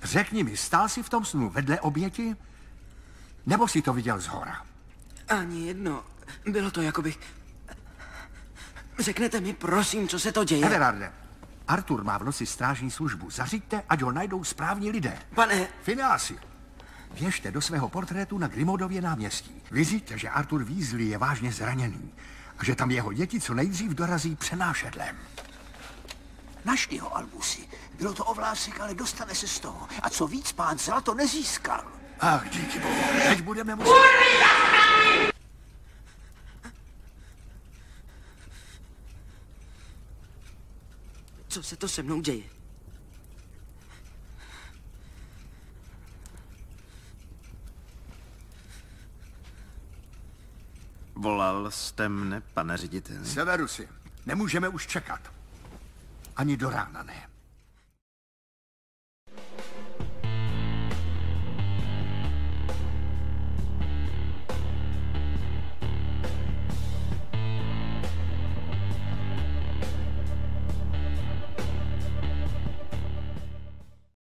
Řekni mi, stál jsi v tom snu vedle oběti? Nebo jsi to viděl zhora? Ani jedno. Bylo to jako bych... Řeknete mi, prosím, co se to děje? Everarde, Artur má v noci strážní službu. Zařiďte, ať ho najdou správní lidé. Pane... Fineasi, běžte do svého portrétu na Grimodově náměstí. Vyřiďte, že Artur Weasley je vážně zraněný a že tam jeho děti co nejdřív dorazí přenášedlem. Našli ho, Albusi. Bylo to ovlásek, ale dostane se z toho. A co víc, pán zlato nezískal. Ach, díky bohu, teď budeme muset... Co se to se mnou děje? Volal jste mne, pane řediteli? Severusi, nemůžeme už čekat. Ani do rána ne.